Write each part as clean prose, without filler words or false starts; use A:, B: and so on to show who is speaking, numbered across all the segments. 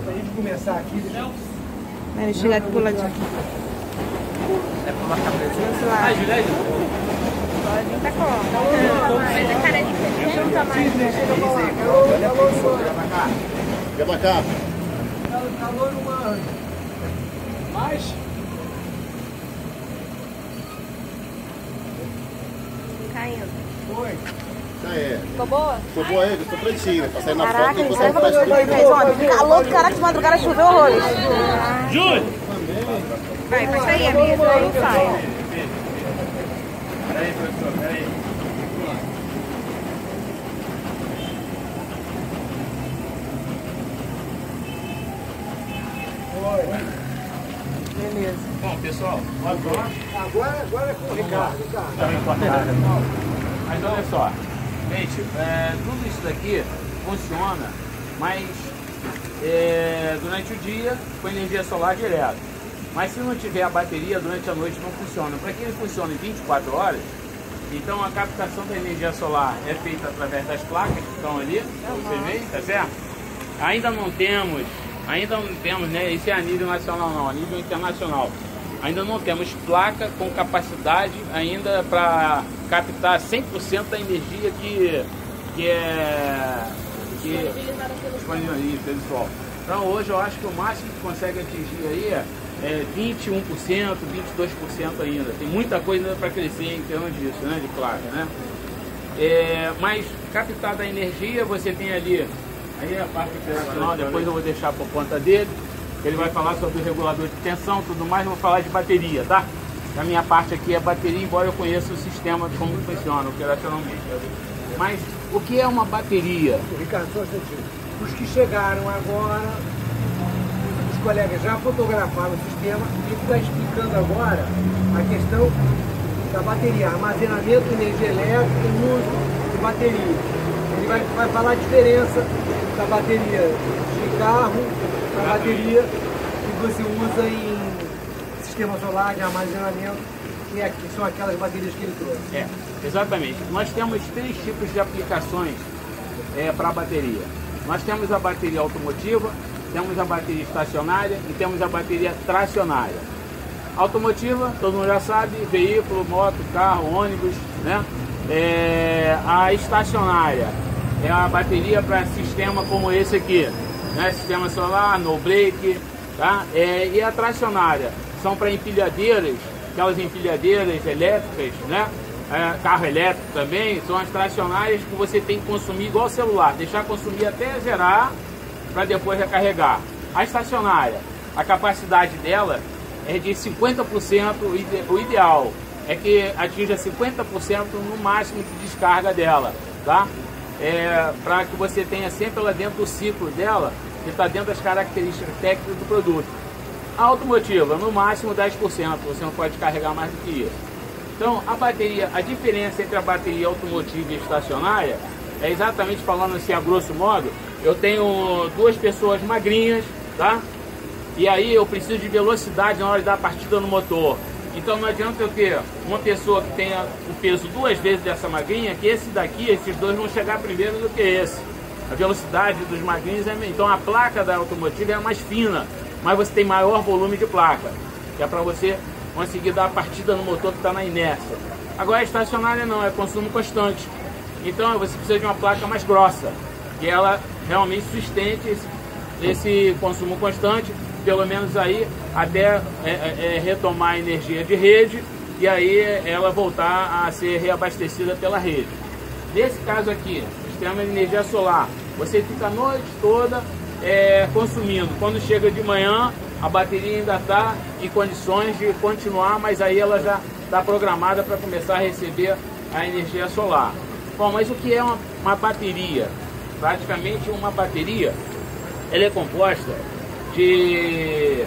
A: Pra gente começar aqui.
B: Ele chega aqui pro ladinho.
C: É pra marcar presença?
B: Ah,
C: Juliette?
B: pode vir pra cá. Mas a cara de feijão tá mais.
D: Quer pra cá?
A: Calor uma. Mais?
B: Caindo.
A: Foi.
D: Já é.
B: Ficou boa?
D: Ficou boa aí, ficou pretinho. Pra sair na
B: Caraca,
D: foto e
B: isso
D: botar
B: aí
D: um
B: foi o que
D: plástico.
B: fez ontem. Calor do caraca, de madrugada choveu horrores.
C: Júlio!
B: Vai, faz isso aí, amiga, senão eu não saio.
C: Peraí, professor, peraí.
B: Beleza.
C: Bom, pessoal,
A: Agora é com o Ricardo.
C: mas olha só, gente, tudo isso daqui funciona, mas durante o dia com energia solar direto. Mas se não tiver a bateria, durante a noite não funciona. Para que ele funcione em 24 horas, então a captação da energia solar é feita através das placas que estão ali, você vê, tá certo? Ainda não temos, né? Isso é a nível nacional não, a nível internacional. Ainda não temos placa com capacidade ainda para captar 100% da energia que disponibiliza pessoal. Então hoje eu acho que o máximo que consegue atingir aí é 21%, 22% ainda. Tem muita coisa para crescer em termos disso, né, de placa, né? Mas captada a energia, você tem ali aí a parte operacional, depois eu vou deixar por conta dele. Ele vai falar sobre o regulador de tensão, tudo mais, eu vou falar de bateria, tá? A minha parte aqui é bateria, embora eu conheça o sistema de como funciona operacionalmente. Mas o que é uma bateria?
A: Ricardo, só um instantinho. Os que chegaram agora, os colegas já fotografaram o sistema e está explicando agora a questão da bateria, armazenamento de energia elétrica e uso de bateria. Ele vai falar a diferença da bateria de carro, da bateria que você usa em sistema solar de armazenamento, que são aquelas baterias que ele trouxe.
C: Exatamente. Nós temos 3 tipos de aplicações para a bateria. Nós temos a bateria automotiva, temos a bateria estacionária e temos a bateria tracionária. Automotiva, todo mundo já sabe, veículo, moto, carro, ônibus, né? A estacionária é a bateria para sistema como esse aqui, né? Sistema solar, no break, tá? E a tracionária são para empilhadeiras, aquelas empilhadeiras elétricas, né? Carro elétrico também, são as tracionárias que você tem que consumir igual celular, deixar consumir até zerar para depois recarregar. A estacionária, a capacidade dela é de 50%, o ideal é que atinja 50% no máximo de descarga dela, tá? Para que você tenha sempre ela dentro do ciclo dela, que está dentro das características técnicas do produto. A automotiva, no máximo 10%, você não pode carregar mais do que isso. Então, a bateria, a diferença entre a bateria automotiva e estacionária é exatamente falando assim, a grosso modo, eu tenho 2 pessoas magrinhas, tá? E aí eu preciso de velocidade na hora de dar a partida no motor. Então não adianta eu ter uma pessoa que tenha o peso 2 vezes dessa magrinha, que esses 2 vão chegar primeiro do que esse. A velocidade dos magrinhos então a placa da automotiva é mais fina, mas você tem maior volume de placa, que é para você conseguir dar a partida no motor que está na inércia. Agora a estacionária não, é consumo constante. Então você precisa de uma placa mais grossa, que ela realmente sustente esse consumo constante, pelo menos aí até retomar a energia de rede e aí ela voltar a ser reabastecida pela rede. Nesse caso aqui, sistema de energia solar, você fica a noite toda consumindo. Quando chega de manhã, a bateria ainda está em condições de continuar, mas aí ela já está programada para começar a receber a energia solar. Bom, mas o que é uma bateria? Praticamente uma bateria, ela é composta de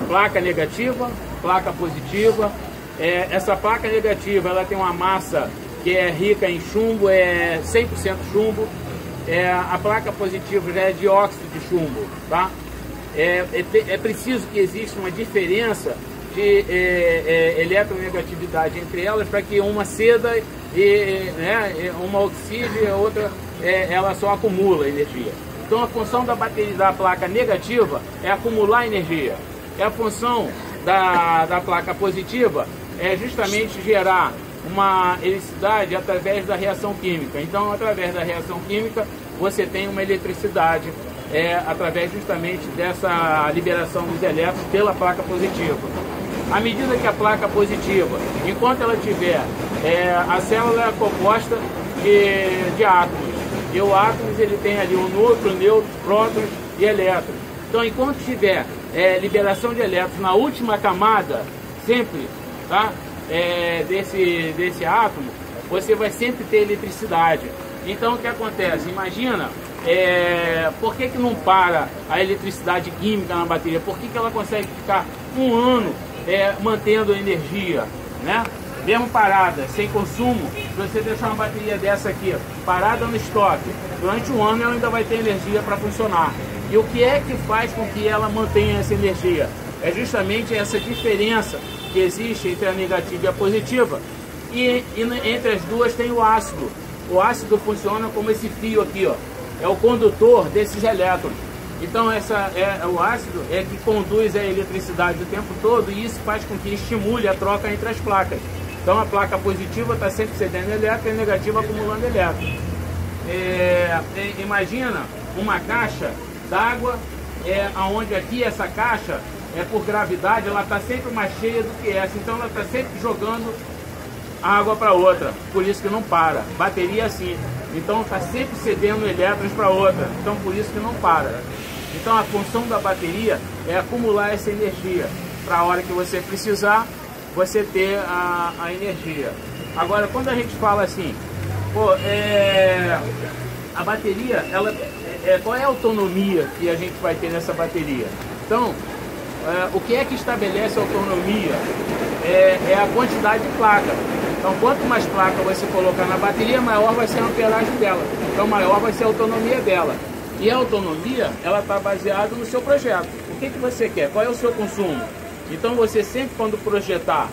C: placa negativa, placa positiva. Essa placa negativa ela tem uma massa que é rica em chumbo, é 100% chumbo. A placa positiva já é dióxido de chumbo, tá? É preciso que exista uma diferença de eletronegatividade entre elas para que uma ceda e uma oxide e a outra ela só acumula energia. Então a função da bateria da placa negativa é acumular energia. E a função da placa positiva é justamente gerar uma eletricidade através da reação química. Então, através da reação química, você tem uma eletricidade através justamente dessa liberação dos elétrons pela placa positiva. À medida que a placa positiva, enquanto ela tiver, a célula é composta de átomos. E o átomos ele tem ali o núcleo, nêutrons, prótons e elétrons. Então, enquanto tiver liberação de elétrons na última camada, sempre, tá? Desse átomo, você vai sempre ter eletricidade. Então, o que acontece? Imagina, por que não para a eletricidade química na bateria? Por que ela consegue ficar um ano mantendo energia, né? Mesmo parada, sem consumo, se você deixar uma bateria dessa aqui, parada no estoque, durante um ano ela ainda vai ter energia para funcionar. E o que é que faz com que ela mantenha essa energia? É justamente essa diferença que existe entre a negativa e a positiva. E entre as duas tem o ácido. O ácido funciona como esse fio aqui, ó. É o condutor desses elétrons. Então o ácido é que conduz a eletricidade o tempo todo e isso faz com que estimule a troca entre as placas. Então a placa positiva está sempre cedendo elétron e a negativa acumulando elétron. Imagina uma caixa d'água, onde aqui essa caixa, por gravidade, ela está sempre mais cheia do que essa. Então ela está sempre jogando água para outra, por isso que não para. Bateria assim, então está sempre cedendo elétrons para outra, então por isso que não para. Então a função da bateria é acumular essa energia para a hora que você precisar, você ter a energia. Agora, quando a gente fala assim, a bateria, qual é a autonomia que a gente vai ter nessa bateria? Então, o que é que estabelece a autonomia? É a quantidade de placa. Então, quanto mais placa você colocar na bateria, maior vai ser a amperagem dela. Então, maior vai ser a autonomia dela. E a autonomia, ela está baseada no seu projeto. O que você quer? Qual é o seu consumo? Então, você sempre, quando projetar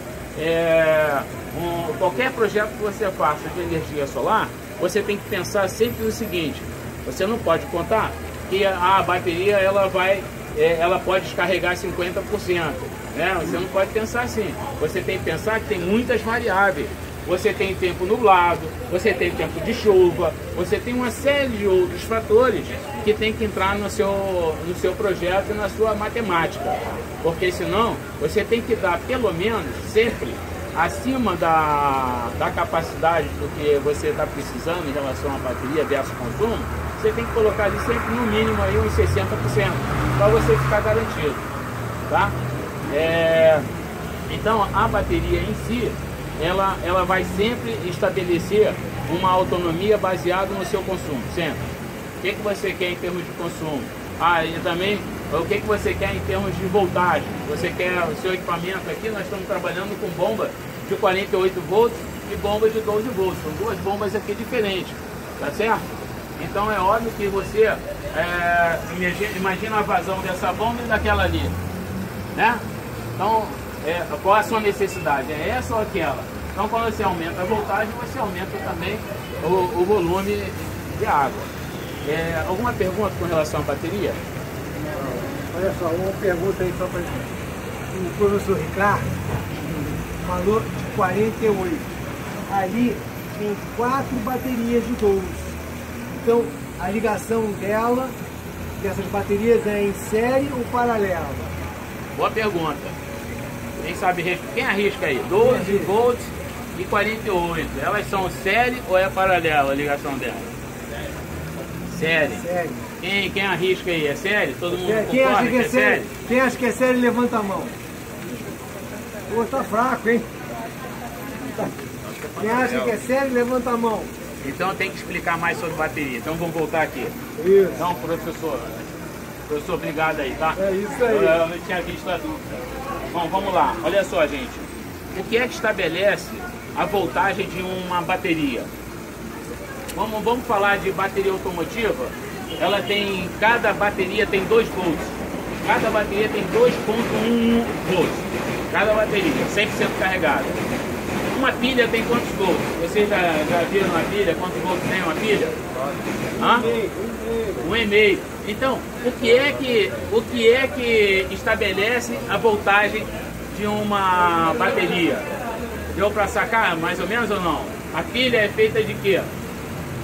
C: qualquer projeto que você faça de energia solar, você tem que pensar sempre no seguinte: você não pode contar que a bateria ela pode descarregar 50%. Né? Você não pode pensar assim. Você tem que pensar que tem muitas variáveis. Você tem tempo nublado, você tem tempo de chuva, você tem uma série de outros fatores que tem que entrar no seu projeto e na sua matemática. Porque senão, você tem que dar pelo menos sempre acima da capacidade do que você está precisando em relação à bateria versus consumo. Você tem que colocar ali sempre no mínimo aí uns 60% para você ficar garantido, tá? Então a bateria em si, ela vai sempre estabelecer uma autonomia baseada no seu consumo, sempre. O que você quer em termos de consumo? E também o que você quer em termos de voltagem. Você quer o seu equipamento aqui, nós estamos trabalhando com bomba de 48 volts e bomba de 12 volts. São duas bombas aqui diferentes, tá certo? Então é óbvio que você imagina a vazão dessa bomba e daquela ali, né? Então, qual é a sua necessidade? É essa ou aquela? Então, quando você aumenta a voltagem, você aumenta também o volume de água. Alguma pergunta com relação à bateria?
A: Olha só, uma pergunta aí só para o professor Ricardo falou de 48. Ali tem 4 baterias de 12. Então, a ligação dessas baterias é em série ou paralela?
C: Boa pergunta. Quem sabe, quem arrisca aí? 12 volts e 48. Elas são série ou é paralela a ligação delas? Série. Quem arrisca aí? É série? Todo mundo concorda que é série?
A: Quem acha que é série, levanta a mão. Pô, tá fraco, hein? Quem acha que é série, levanta a mão.
C: Então tem que explicar mais sobre bateria. Então vamos voltar aqui.
A: Isso.
C: Então, professor, obrigado aí, tá?
A: É isso aí.
C: Eu não tinha visto a dúvida. Bom, vamos lá. Olha só, gente. O que é que estabelece a voltagem de uma bateria? Vamos falar de bateria automotiva. Cada bateria tem 2 volts. Cada bateria tem 2,1 volts. Cada bateria, 100% carregada. Uma pilha tem quantos volts? Vocês já viram uma pilha? Quantos volts tem uma pilha? Hã? 1,5. Então, o que é que estabelece a voltagem de uma bateria? Deu para sacar mais ou menos ou não? A pilha é feita de quê?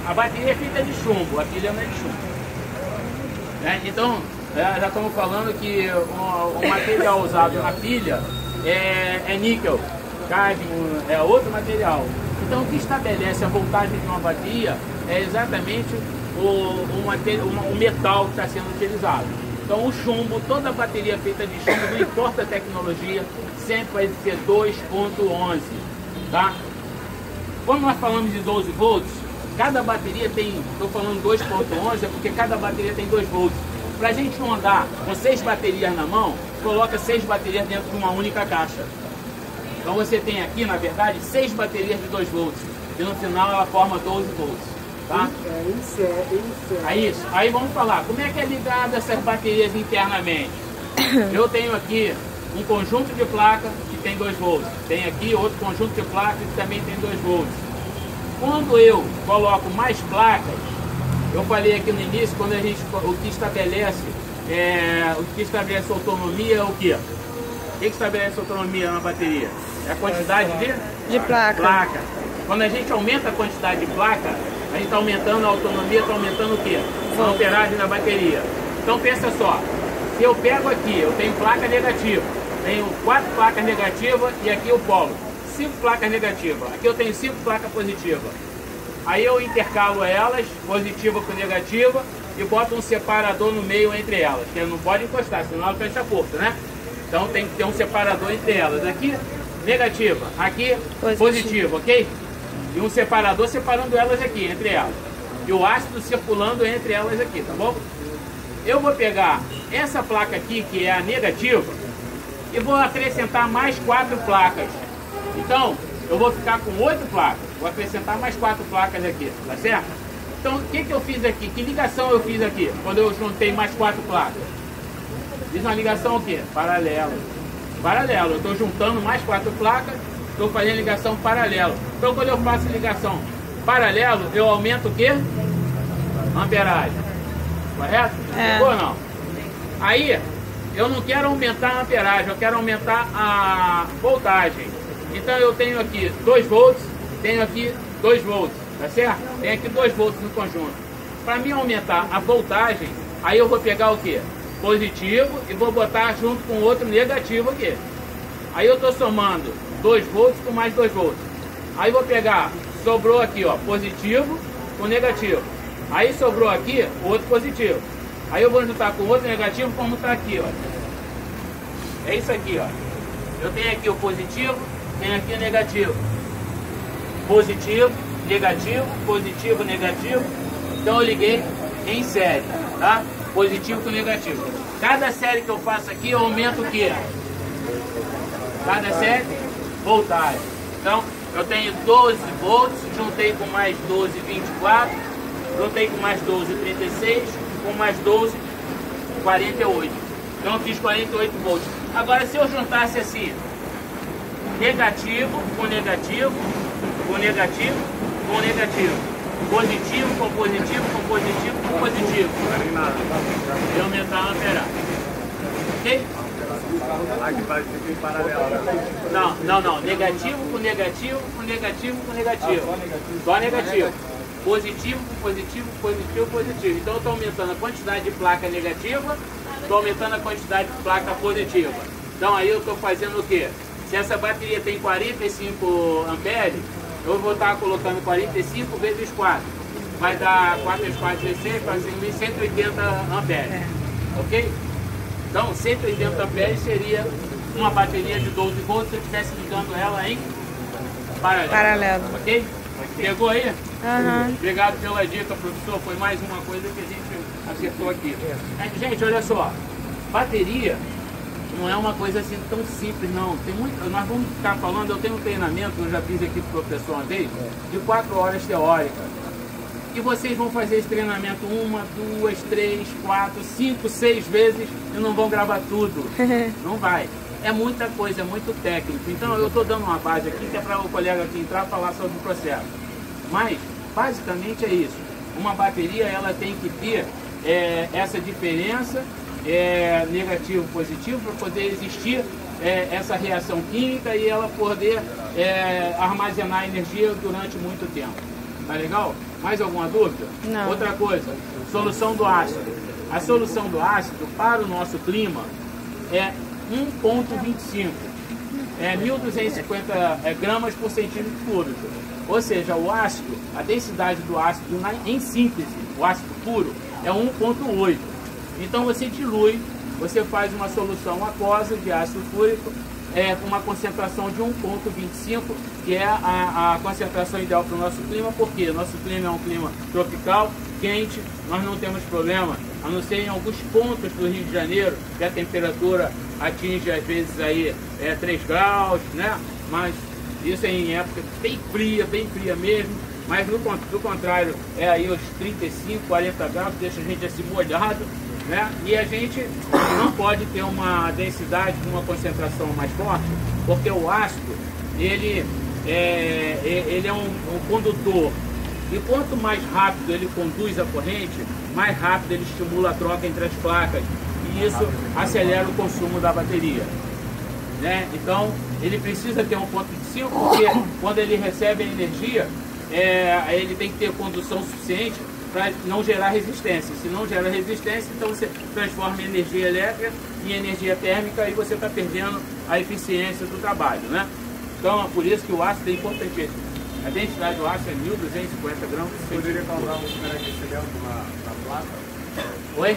C: A bateria é feita de chumbo, a pilha não é de chumbo. Então, já estamos falando que o material usado na pilha é níquel, cádmio, é outro material. Então, o que estabelece a voltagem de uma bateria é exatamente o metal que está sendo utilizado. Então, o chumbo, toda a bateria feita de chumbo, não importa a tecnologia, sempre vai ser 2.11, tá? Quando nós falamos de 12 volts, cada bateria tem, estou falando 2.11, é porque cada bateria tem 2 volts. Para a gente não andar com 6 baterias na mão, coloca 6 baterias dentro de uma única caixa. Então você tem aqui, na verdade, 6 baterias de 2 volts. E no final ela forma 12 volts. Tá? Aí vamos falar, como é que é ligado essas baterias internamente? Eu tenho aqui um conjunto de placas que tem 2 volts. Tem aqui outro conjunto de placas que também tem 2 volts. Quando eu coloco mais placas, eu falei aqui no início, quando o que estabelece autonomia é o quê? O que estabelece autonomia na bateria? É a quantidade de placa. Quando a gente aumenta a quantidade de placa, a gente está aumentando a autonomia, está aumentando o quê? A amperagem da bateria. Então pensa só, se eu pego aqui, eu tenho placa negativa, tenho 4 placas negativas e aqui o polo, 5 placas negativas, aqui eu tenho 5 placas positivas. Aí eu intercalo elas, positiva com negativa, e boto um separador no meio entre elas, que não pode encostar, senão ela fecha a porta, né? Então tem que ter um separador entre elas. Aqui, negativa, aqui, positiva, ok? E um separador separando elas aqui, entre elas. E o ácido circulando entre elas aqui, tá bom? Eu vou pegar essa placa aqui, que é a negativa, e vou acrescentar mais 4 placas. Então, eu vou ficar com 8 placas. Vou acrescentar mais 4 placas aqui, tá certo? Então, o que eu fiz aqui? Que ligação eu fiz aqui, quando eu juntei mais 4 placas? Fiz uma ligação o quê? Paralelo. Paralelo. Eu estou juntando mais 4 placas, estou fazendo ligação paralela. Então, quando eu faço ligação paralelo, eu aumento o quê? Amperagem. Correto? Ou não? Aí, eu não quero aumentar a amperagem, eu quero aumentar a voltagem. Então, eu tenho aqui 2 volts, tenho aqui 2 volts, tá certo? Tem aqui 2 volts no conjunto. Para mim aumentar a voltagem, aí eu vou pegar o quê? Positivo e vou botar junto com outro negativo aqui. Aí eu estou somando 2 volts com mais 2 volts. Aí vou pegar, sobrou aqui, ó, positivo com negativo. Aí sobrou aqui outro positivo. Aí eu vou juntar com outro negativo, como está aqui, ó. É isso aqui, ó. Eu tenho aqui o positivo, tenho aqui o negativo. Positivo, negativo, negativo. Então eu liguei em série, tá? Positivo com negativo. Cada série que eu faço aqui, eu aumento o quê? Cada série, voltagem. Então, eu tenho 12 volts, juntei com mais 12, 24. Juntei com mais 12, 36. Com mais 12, 48. Então, eu fiz 48 volts. Agora, se eu juntasse assim, negativo com negativo, com negativo, com negativo. Positivo com positivo, com positivo, com positivo. E aumentar a amperagem. Ok?
D: Aqui vai ser paralelo.
C: Não. Negativo com negativo, com negativo, com negativo. Só negativo. Positivo com positivo, positivo, positivo. Então eu estou aumentando a quantidade de placa negativa, estou aumentando a quantidade de placa positiva. Então aí eu estou fazendo o quê? Se essa bateria tem 45 amperes, eu vou estar colocando 45 vezes 4. Vai dar 4 vezes 4, 16, 180 amperes. Ok? Então 180 amperes seria uma bateria de 12 volts se eu estivesse ligando ela em paralelo. Ok? Pegou aí?
B: Uhum.
C: Obrigado pela dica, professor. Foi mais uma coisa que a gente acertou aqui. Gente, olha só. Bateria não é uma coisa assim tão simples, não. Tem muito, nós vamos ficar falando, eu tenho um treinamento, eu já fiz aqui para o professor uma vez, de 4 horas teóricas. E vocês vão fazer esse treinamento 1, 2, 3, 4, 5, 6 vezes e não vão gravar tudo. Não vai. é muita coisa, é muito técnico. Então eu estou dando uma base aqui que é para o colega aqui entrar e falar sobre o processo. Mas, basicamente é isso. Uma bateria, ela tem que ter essa diferença negativo positivo para poder existir essa reação química e ela poder armazenar energia durante muito tempo. Tá legal? Mais alguma dúvida?
B: Não.
C: Outra coisa, solução do ácido. A solução do ácido para o nosso clima é 1,25. 1.250 gramas por centímetro cúbico. Ou seja, o ácido, a densidade do ácido em síntese, o ácido puro, é 1,8. Então você dilui, você faz uma solução aquosa de ácido fúrico, com uma concentração de 1,25, que é a concentração ideal para o nosso clima, porque nosso clima é um clima tropical, quente, nós não temos problema, a não ser em alguns pontos do Rio de Janeiro, que a temperatura atinge às vezes aí 3 graus, né? Mas isso é em época bem fria mesmo, mas do contrário, é aí os 35, 40 graus, deixa a gente assim molhado, né? E a gente não pode ter uma densidade, uma concentração mais forte, porque o ácido, ele é um condutor. E quanto mais rápido ele conduz a corrente, mais rápido ele estimula a troca entre as placas. E isso acelera o consumo da bateria. Né? Então, ele precisa ter 1,5, porque quando ele recebe a energia, ele tem que ter condução suficiente para não gerar resistência. Se não gera resistência, então você transforma em energia elétrica em energia térmica e você está perdendo a eficiência do trabalho. Né? Então, por isso que o ácido é importantíssimo. A densidade do ácido é 1.250 gramas.
D: Você poderia causar um superaquecimento na placa?
C: Oi?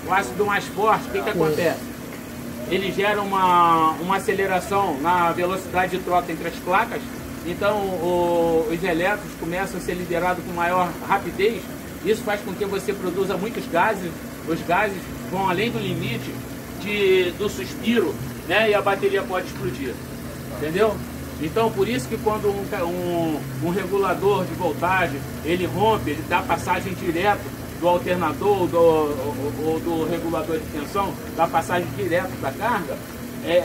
D: O ácido
C: mais forte, o que acontece? Ele gera uma aceleração na velocidade de troca entre as placas, então os elétrons começam a ser liberados com maior rapidez. Isso faz com que você produza muitos gases, os gases vão além do limite do suspiro, né? E a bateria pode explodir, entendeu? Então, por isso que quando um regulador de voltagem, ele rompe, ele dá passagem direto do alternador ou do regulador de tensão, dá passagem direto da carga,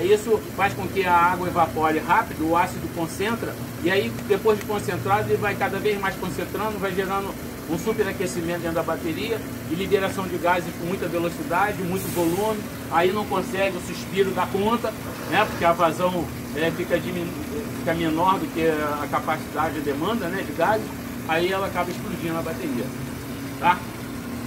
C: isso faz com que a água evapore rápido, o ácido concentra, e aí depois de concentrado ele vai cada vez mais concentrando, vai gerando um superaquecimento dentro da bateria e liberação de gases com muita velocidade, muito volume, aí não consegue o suspiro dar conta, né, porque a vazão fica menor do que a capacidade de demanda, né, de gases, aí ela acaba explodindo a bateria. Tá?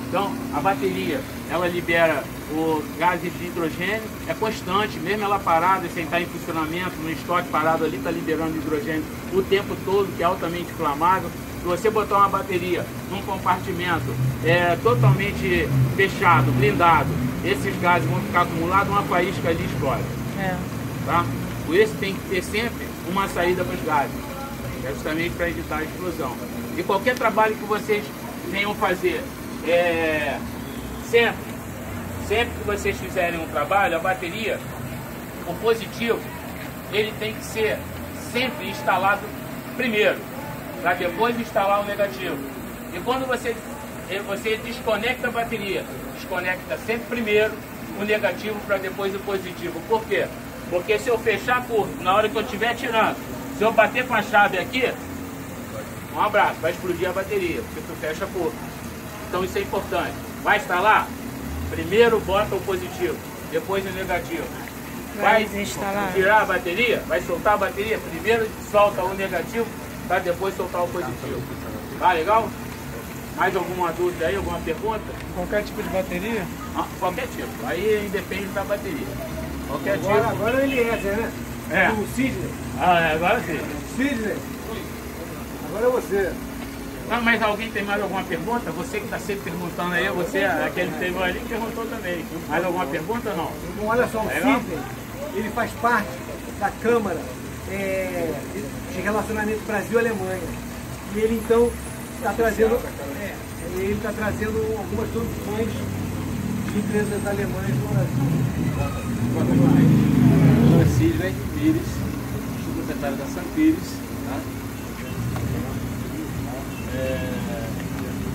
C: Então, a bateria, ela libera o gases de hidrogênio, é constante, mesmo ela parada, sem estar em funcionamento, no estoque parado ali, está liberando hidrogênio o tempo todo, que é altamente inflamável. Se você botar uma bateria num compartimento totalmente fechado, blindado, esses gases vão ficar acumulados, uma faísca ali explode. Tá? Por isso tem que ter sempre uma saída para os gases, justamente para evitar a explosão. E qualquer trabalho que vocês venham fazer, sempre que vocês fizerem um trabalho, a bateria, o positivo, ele tem que ser sempre instalado primeiro, para depois instalar o negativo. E quando você desconecta a bateria, desconecta sempre primeiro o negativo para depois o positivo. Por quê? Porque se eu fechar curto, na hora que eu estiver tirando, se eu bater com a chave aqui, um abraço, vai explodir a bateria, porque tu fecha curto. Então isso é importante. Vai instalar? Primeiro bota o positivo, depois o negativo. Vai tirar a bateria, vai soltar a bateria, primeiro solta o negativo, para depois soltar o positivo. Tá legal? Mais alguma dúvida aí, alguma pergunta?
A: Qualquer tipo de bateria?
C: Qualquer tipo, aí depende da bateria. Qualquer tipo.
A: Agora ele né? O Sidney.
C: Agora sim.
A: Sidney. Agora é você.
C: Não, mas alguém tem mais alguma pergunta? Você que está sempre perguntando aí, aquele que teve ali perguntou também. Mais alguma pergunta ou não?
A: Então, olha só, o Sidney, ele faz parte da Câmara de Relacionamento Brasil-Alemanha. E ele então está trazendo, algumas soluções de empresas alemãs no Brasil.
E: Meu nome é Sidney Pires, sou proprietário da San Pires. Tá?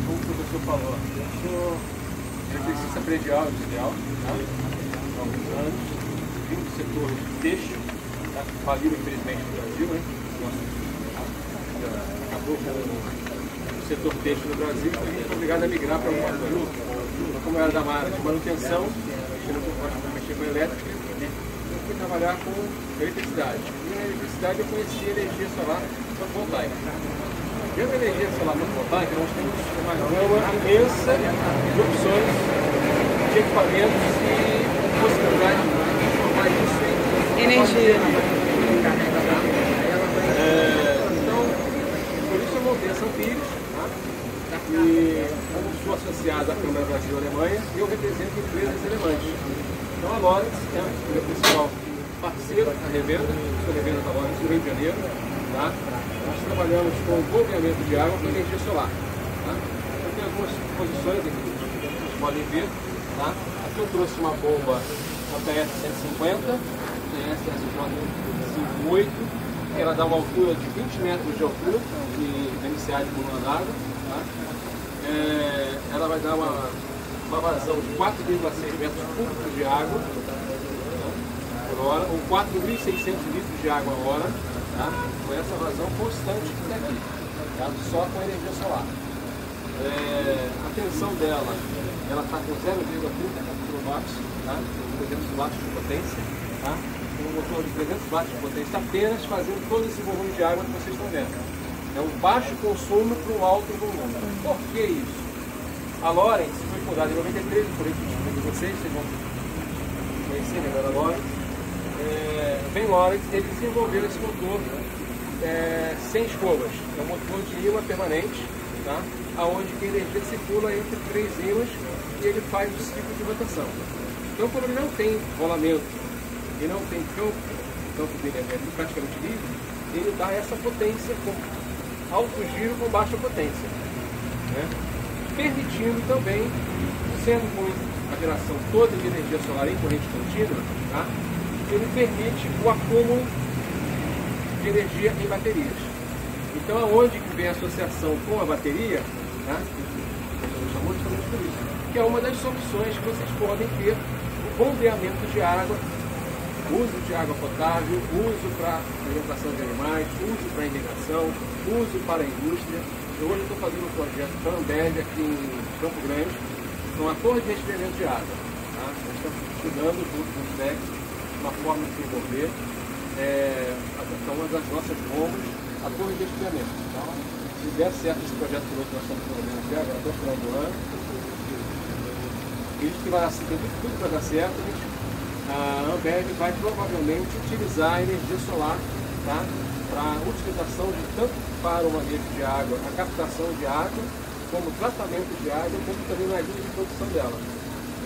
E: Como o professor falou, eu sou eletricista predial industrial, tá? Há alguns anos. vindo do setor têxtil, tá? Faliu infelizmente no Brasil, né? Acabou com o setor têxtil no Brasil e a gente foi obrigado a migrar para alguma coisa. Então, como eu era da área de manutenção, mexer com elétrica, eu fui trabalhar com eletricidade. E na eletricidade eu conheci a energia solar fotovoltaica. Dentro da energia solar fotovoltaica, nós temos uma gama imensa de opções de equipamentos e possibilidade de transformar isso em energia. Então, por isso eu montei a Sampires, e como sou associado à Câmara Brasil e Alemanha, eu represento empresas alemãs. Então a Lorenz é o meu principal parceiro na revenda, sou revenda da Lorenz do Rio de Janeiro. Tá? Nós trabalhamos com bombeamento de água com energia solar. Tá? Eu tenho algumas posições aqui que vocês podem ver. Tá? Aqui eu trouxe uma bomba APS 150, TS 58, que ela dá uma altura de 20 metros de altura de beneficiário de coluna d'água. Tá? Ela vai dar uma vazão de 4,6 metros cúbicos de água, tá? Por hora, ou 4.600 litros de água a hora. Tá? Com essa vazão constante daqui, tá? Só com energia solar. A tensão dela, ela está com 0,30 kW, tá? 300 watts de potência, tá? Um motor de 300 watts de potência, apenas fazendo todo esse volume de água que vocês estão vendo. É um baixo consumo para um alto volume. Por que isso? A Lorenz foi fundada em 93, por isso que vocês vão conhecer melhor a Lorenz. Vem Lorenz, ele desenvolveu esse motor sem escovas. É um motor de ímã permanente, tá? Onde a energia circula entre 3 ímãs e ele faz o ciclo de rotação. Então, quando ele não tem rolamento e não tem campo, o campo dele é praticamente livre, ele dá essa potência com alto giro com baixa potência, né? Permitindo também, sendo com a geração toda de energia solar em corrente contínua, tá? Ele permite o acúmulo de energia em baterias. Então, aonde que vem a associação com a bateria, tá? Eu chamo justamente por isso, que é uma das soluções que vocês podem ter o bombeamento de água, uso de água potável, uso para alimentação de animais, uso para irrigação, uso para a indústria. Hoje eu estou fazendo um projeto para a Ambev aqui em Campo Grande, com a torre de resfriamento de água. Tá? Nós estamos estudando junto com os técnicos uma forma de desenvolver uma das nossas bombas, a torre de resfriamento. Então, se der certo esse projeto piloto que nós estamos desenvolvendo aqui agora, até o final do ano, isso que vai tem tudo para dar certo, a Ambev vai provavelmente utilizar a energia solar, tá? Para a utilização de tanto para o manejo de água, a captação de água, como tratamento de água, como também na linha de produção dela.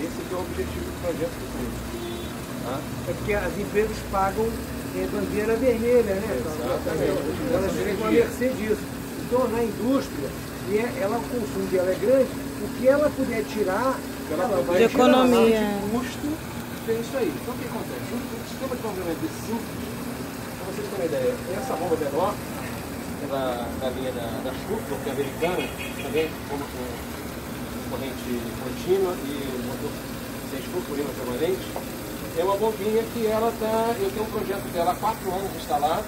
E: Esse é o objetivo do projeto futuro. Tá?
A: É porque as empresas pagam bandeira vermelha, né?
E: Exatamente.
A: Elas ficam a mercê disso. Então, na indústria, o consumo dela é grande, o que ela puder tirar, ela vai
B: de economia.
E: De custo, tem isso aí. Então, o que acontece? O sistema de bombeamento desse simples, para vocês terem uma ideia, essa bomba menor, da linha da Schufer, que é americana, também bomba com corrente contínua e motor sem Schufer, ímã permanente, é uma bombinha que ela está, eu tenho um projeto dela há 4 anos instalado.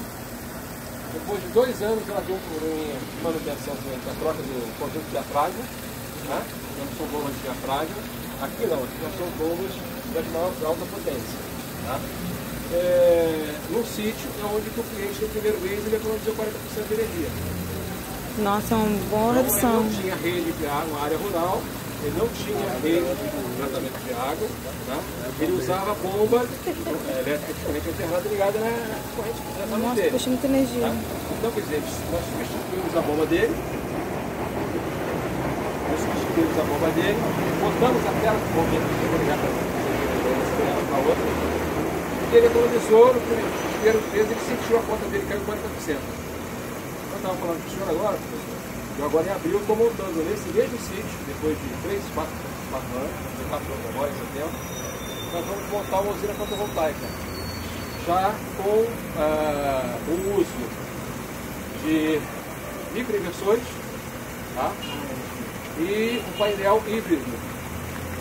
E: Depois de 2 anos ela deu um probleminha de manutenção da troca do conjunto de diafragma, né? Não são bombas de diafragma. Aqui não, aqui nós são bombas de alta potência. Tá? No sítio é onde o cliente no primeiro mês ele economizou 40% de energia.
B: Nossa, é uma boa redução.
E: Ele não tinha rede de água, uma área rural, ele não tinha rede de tratamento de água, tá? Ele usava bomba eletricamente alternada ligada na corrente de tratamento
B: Nossa,
E: dele.
B: puxa muita energia.
E: Tá? Então, quer dizer, nós substituímos a bomba dele, botamos a tela com o bombeiro que eu vou ligar para outra, e ele economizou no primeiro mês, ele sentiu a conta dele caiu 40%. Eu estava falando com o senhor agora, eu agora em abril estou montando nesse mesmo sítio, depois de 3, 4 anos, 4 anos agora, em setembro, nós vamos montar uma usina fotovoltaica, já com o uso de microinversores, tá? E um painel híbrido,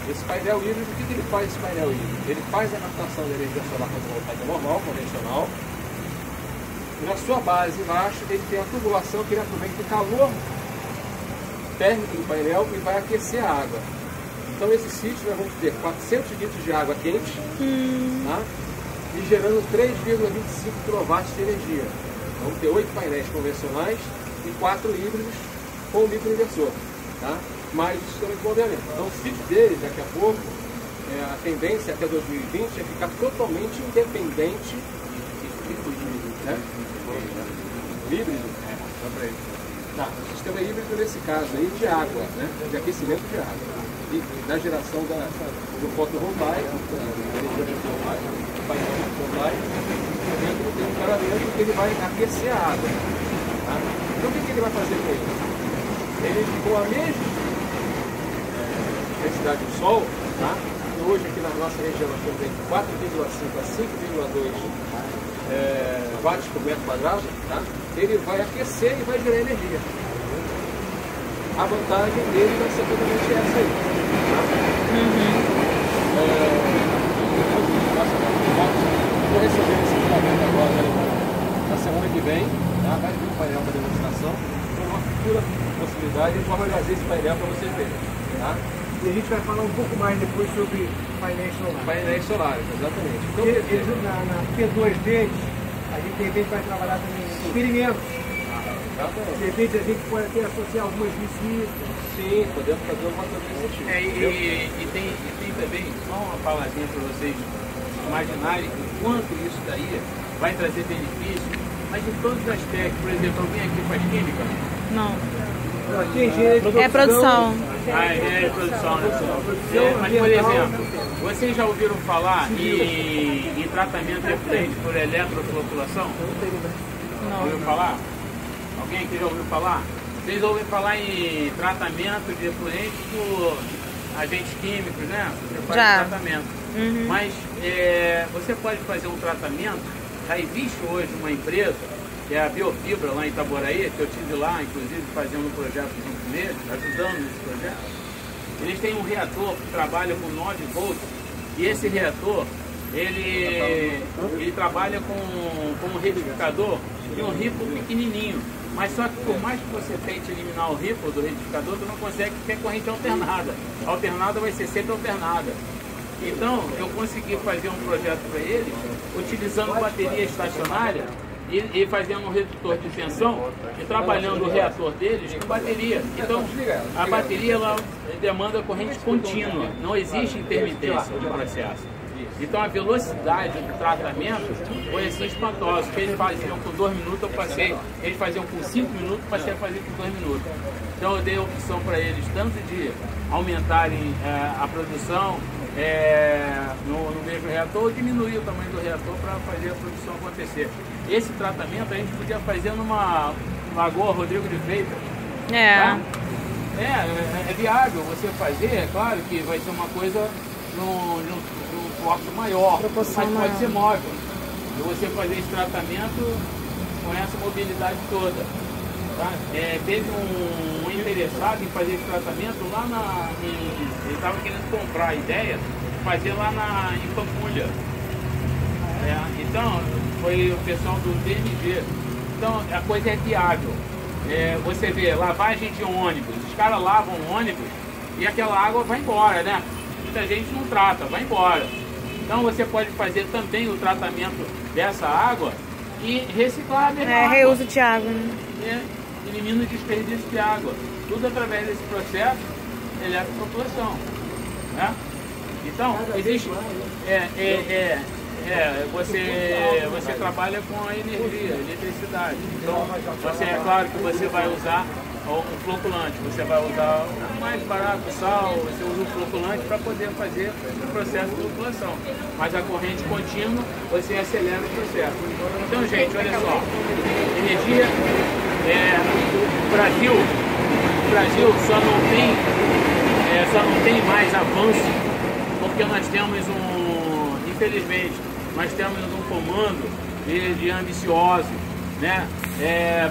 E: Esse painel híbrido, o que ele faz esse painel híbrido? Ele faz a captação de energia solar fotovoltaica normal, convencional, e na sua base embaixo ele tem a tubulação que ele aproveita o calor térmico do painel e vai aquecer a água. Então esse sítio nós vamos ter 400 litros de água quente, tá? E gerando 3,25 kW de energia. Vamos ter 8 painéis convencionais e 4 híbridos com microinversor, tá? Mais o sistema de bombeamento. Então o sítio dele, daqui a pouco, a tendência até 2020 é ficar totalmente independente né? Híbrido? Tá, o sistema híbrido nesse caso aí de água, né? De aquecimento de água. E da geração do fotovoltaico, da energia fotovoltaica, do painel fotovoltaico, dentro tem um parâmetro que ele vai aquecer a água. Tá? Então o que ele vai fazer com isso? Ele, com a mesma intensidade do sol, tá? E hoje aqui na nossa região nós temos entre 4,5 a 5,2 watts por metro quadrado, tá? Ele vai aquecer e vai gerar energia. A vantagem dele vai ser totalmente essa aí. Tá? Estou recebendo esse equipamento agora na semana que vem, tá? Vai vir um painel para demonstração, com uma futura possibilidade de trazer esse painel para vocês verem. Tá?
A: E a gente vai falar um pouco mais depois sobre painéis solares.
E: Painéis solares, exatamente. Então,
A: Eles, na P2 deles, a gente de repente vai trabalhar também em experimentos. De repente a gente pode até associar algumas visitas.
E: Sim, podemos fazer alguma coisa nesse sentido.
C: E tem também, só uma palavrinha para vocês imaginarem o quanto isso daí vai trazer benefício, mas em todos os aspectos. Por exemplo, alguém aqui faz química?
B: Não.
A: Aqui é
B: produção.
C: É produção, né? Mas, por exemplo, vocês já ouviram falar em tratamento de efluente por eletrofloculação?
B: Não.
C: Ouviu falar? Alguém aqui já ouviu falar? Vocês ouvem falar em tratamento de efluente por agentes químicos, né? Você faz
B: Já.
C: tratamento. Mas você pode fazer um tratamento. Já existe hoje uma empresa, que é a Biofibra, lá em Itaboraí, que eu estive lá, inclusive, fazendo um projeto junto com eles, ajudando nesse projeto. Eles têm um reator que trabalha com 9 volts, e esse reator, ele trabalha com um retificador e um ripple pequenininho. Mas só que por mais que você tente eliminar o ripple do retificador, tu não consegue ter corrente alternada. A alternada vai ser sempre alternada. Então, eu consegui fazer um projeto para eles, utilizando bateria estacionária e fazendo um redutor de tensão e trabalhando o reator deles com bateria. Então, a bateria ela demanda corrente contínua, não existe intermitência no processo. Então, a velocidade do tratamento foi assim espantosa. O que eles faziam com 2 minutos, eu passei. Eles faziam com 5 minutos, passei a fazer com 2 minutos. Então, eu dei a opção para eles tanto de aumentarem a produção no mesmo reator ou diminuir o tamanho do reator para fazer a produção acontecer. Esse tratamento a gente podia fazer numa Lagoa Rodrigo de Freitas. Tá? É viável você fazer, é claro que vai ser uma coisa num porte maior, mas pode ser móvel. E você fazer esse tratamento com essa mobilidade toda. Tá? Teve um interessado em fazer esse tratamento lá ele estava querendo comprar a ideia de fazer lá em Pampulha. Então, foi o pessoal do DNG. Então, a coisa é viável. Você vê, lavagem de ônibus. Os caras lavam o ônibus e aquela água vai embora, né? Muita gente não trata, vai embora. Então, você pode fazer também o tratamento dessa água e reciclar a mesma água.
B: Reuso de água, né?
C: Elimina o desperdício de água. Tudo através desse processo de eletrofloculação. Né? Então, existe... você trabalha com a energia, a eletricidade. Então, é claro que você vai usar um floculante, você vai usar o mais barato, sal, você usa o floculante para poder fazer o processo de floculação. Mas a corrente contínua, você acelera o processo. Então, gente, olha só, energia, o Brasil só não tem mais avanço porque nós temos infelizmente, nós temos um comando de ambicioso, né?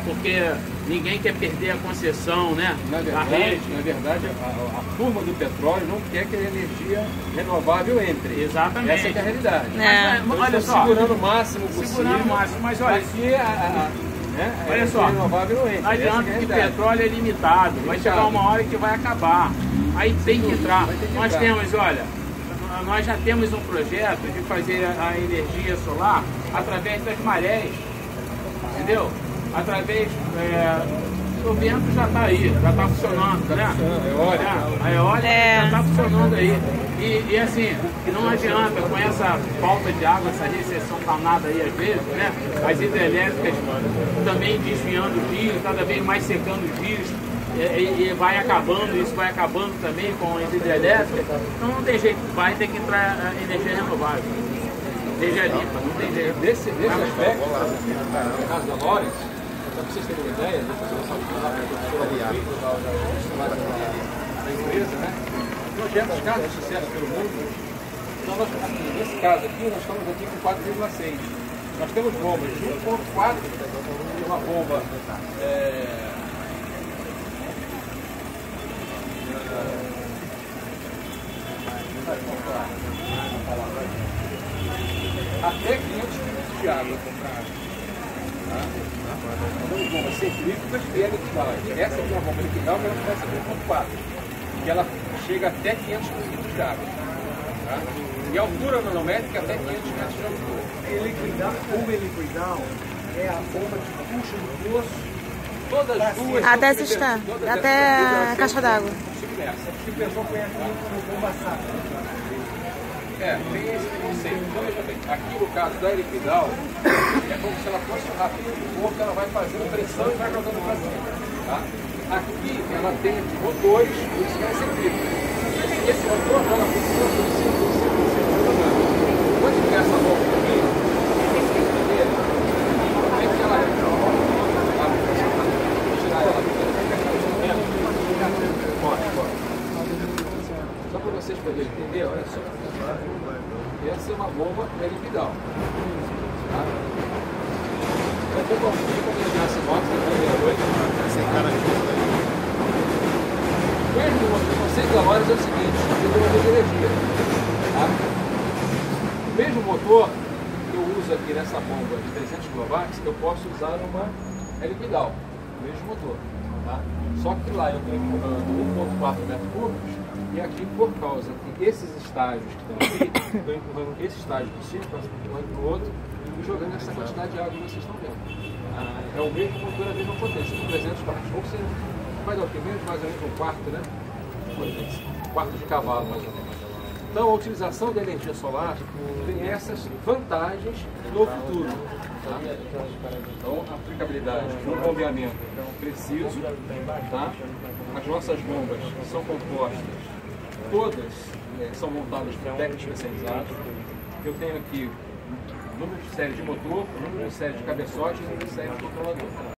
C: Porque ninguém quer perder a concessão, né?
E: Na
C: da rede.
E: verdade a turma do petróleo não quer que a energia renovável entre.
C: Exatamente.
E: Essa é que é a realidade.
C: Mas, olha só,
E: segurando o máximo possível.
C: Segurando o máximo, mas olha, olha só,
E: renovável não entra.
C: não adianta que o petróleo é limitado, vai chegar uma hora que vai acabar. Aí tem que entrar. Nós temos, olha, nós já temos um projeto de fazer a energia solar através das marés, entendeu? Através, o vento já está aí, já está funcionando, né? A eólica já está funcionando aí. E assim, não adianta com essa falta de água, essa recessão danada aí às vezes, né? As hidrelétricas também desviando os rios, cada vez mais secando os rios. E vai acabando, isso vai acabando também com as hidrelétricas. Então não tem jeito, vai ter que entrar energia renovável. Energia limpa, não tem jeito.
E: Nesse aspecto, no caso da Lores, para vocês terem uma ideia, da empresa, né? Projetos casos de sucesso pelo mundo. Então, nesse caso aqui, nós estamos aqui com 4,6. Nós temos bombas de 1,4, uma bomba até 500 litros de água. Temos bombas centrífugas e elipsais. Essa aqui é uma bomba liquidal que ela começa com 1,4, que ela chega até 500 litros de água. Tá? E a altura nanométrica até 500 metros de altura.
A: Uma liquidal é a bomba que puxa do poço.
E: Todas as duas.
B: Até essa está, até a caixa d'água.
A: Subversão foi aqui no bomba safra.
E: Tem esse conceito. Então, veja bem, aqui no caso da liquidal, é como se ela fosse um rafinho de fogo que ela vai fazendo pressão e vai jogando para cima. Tá? Aqui ela tem motores, por isso que ela é centrífuga. Esse motor ela funciona por 5%. Quando tiver essa bomba aqui, como é que ela tirar ela do só para vocês poderem entender, olha só. Essa é uma bomba liquidal. Tá? Então, vamos imaginar essa moto que o conceito da Lores é o seguinte: gerador de energia. Tá? O mesmo motor que eu uso aqui nessa bomba de 300 kW, eu posso usar numa liquidal. O mesmo motor. Tá? Só que lá eu estou empurrando 1,4 metros cúbicos. E aqui, por causa que esses estágios que estão aqui, estou empurrando esse estágio por cima, empurrando para o outro, e jogando essa quantidade de água que vocês estão vendo. É o mesmo motor, a mesma potência, com 300 watts. Ou seja, faz o que? Menos mais ou menos um quarto, né? Um quarto de cavalo, mais ou menos. Então, a utilização da energia solar tem essas vantagens no futuro. Tá? Então, a aplicabilidade de um bombeamento preciso. Tá? As nossas bombas são compostas, todas são montadas por técnicos especializados. Eu tenho aqui número de série de motor, número de série de cabeçote e número de série de controlador.